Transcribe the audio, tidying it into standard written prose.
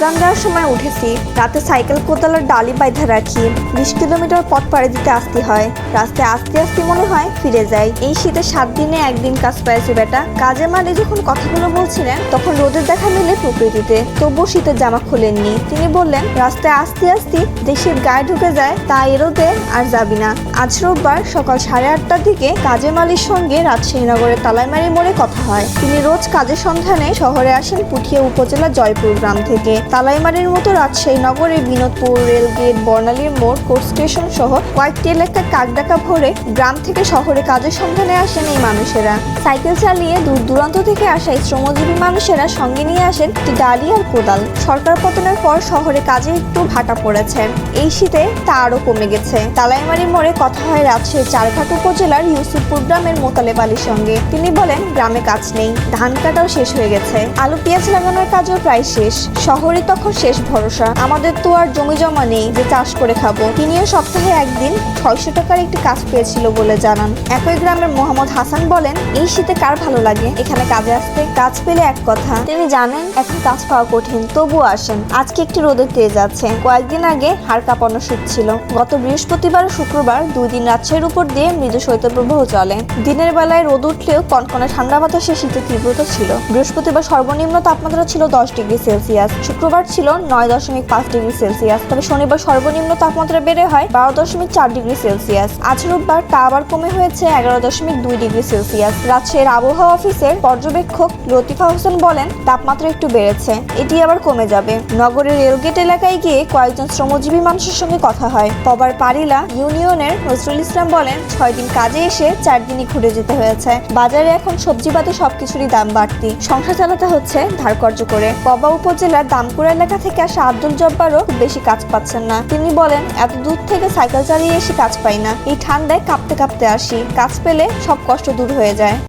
আজান দেওয়ার সময় উঠেছি, রাতে সাইকেল কোদালের ডালি বাইধা রাখি, 20 কিলোমিটার পথ পাড়ি দিতে আসতে হয়। রাস্তায় আস্তে আস্তে মনে হয় ফিরে যাই। এই শীতে 7 দিনে একদিন কাজ পেয়েছি বেটা। কাজে মানে যখন কথাগুলো বলছিলেন তখন রোদের দেখা মিলে প্রকৃতিতে, তবুও শীতের জামা খুলেননি। তিনি বললেন, রাস্তায় আস্তে আস্তে দেশের গায়ে ঢুকে যায়, তাই রোদে আর যাবি না। আজ রোববার সকাল 8:30টার দিকে কাজেম আলীর সঙ্গে রাজশাহী নগরের তালাইমারি মোড়ে কথা হয়। তিনি রোজ কাজের সন্ধানে শহরে আসেন পুঠিয়া উপজেলা জয়পুর গ্রাম থেকে। তালাইমারির মতো রাজশাহী নগরের বিনোদপুর, রেলগেট, বর্ণালীর মোড়, কোর্ট স্টেশন সহ কয়েকটি এলাকায় কাকডাকা ভরে গ্রাম থেকে শহরে কাজের সন্ধানে আসেন এই মানুষেরা। সাইকেল চালিয়ে দূর দূরান্ত থেকে আসা শ্রমজীবী মানুষেরা সঙ্গে নিয়ে আসেন একটি ডালি আর কোদাল। সরকার পতনের পর শহরে কাজে একটু ভাটা পড়েছে, এই শীতে তা আরো কমে গেছে। তালাইমারি মোড়ে কথা হয় রাজশাহীর চারঘাট উপজেলার ইউসুফপুর গ্রামের মোতালেব আলীর সঙ্গে। তিনি বলেন, গ্রামে কাজ নেই, ধান কাটাও শেষ হয়ে গেছে, আলু পেঁয়াজ লাগানোর কাজও প্রায় শেষ। শহরে তখন শেষ ভরসা, আমাদের তো আর জমি জমা নেই যে চাষ করে খাবো। তিনিও সপ্তাহে একদিন 600 টাকার একটি কাজ পেয়েছিল বলে জানান। একই গ্রামের মোহাম্মদ হাসান বলেন, এই শীতে কার ভালো লাগে এখানে কাজে আসতে? কাজ পেলে এক কথা। তিনি জানেন এখন কাজ পাওয়া কঠিন, তবুও আসেন। আজকে একটি রোদের তেজ আছে। কয়েকদিন আগে হাড় কাঁপানো শীত ছিল। গত বৃহস্পতিবার ও শুক্রবার 2 দিন রাজশাহীর উপর দিয়ে মৃদু শৈত্যপ্রবাহ চলে। দিনের বেলায় রোদ উঠলেও কনকনে ঠান্ডা বাতাসে শীতের তীব্রতা ছিল। বৃহস্পতিবার সর্বনিম্ন তাপমাত্রা ছিল 10 ডিগ্রি সেলসিয়াস, শুক্রবার ছিল 9.5 ডিগ্রি সেলসিয়াস, তবে শনিবার সর্বনিম্ন তাপমাত্রা বেড়ে হয় 12.4 ডিগ্রি সেলসিয়াস। আজ রোববার তা আবার কমে হয়েছে 11.2 ডিগ্রি সেলসিয়াস। রাজশাহীর আবহাওয়া অফিসের পর্যবেক্ষক লতিফা হোসেন বলেন, তাপমাত্রা একটু বেড়েছে, এটি আবার কমে যাবে। নগরের রেলগেট এলাকায় গিয়ে কয়েকজন শ্রমজীবী মানুষের সঙ্গে কথা হয়। পবার পারিলা ইউনিয়নের নজরুল ইসলাম বলেন, 6 দিন কাজে এসে 4 দিনই ঘুরে যেতে হয়েছে। বাজারে এখন সবজি বাদে সবকিছুরই দাম বাড়তি, সংসার চালাতে হচ্ছে ধার কর্জ করে। পবা উপজেলার দামকুড়া এলাকা থেকে আসা আব্দুল জব্বারও খুব বেশি কাজ পাচ্ছেন না। তিনি বলেন, এত দূর থেকে সাইকেল চালিয়ে এসে কাজ পাই না, এই ঠান্ডায় কাঁপতে কাঁপতে আসি, কাজ পেলে সব কষ্ট দূর হয়ে যায়।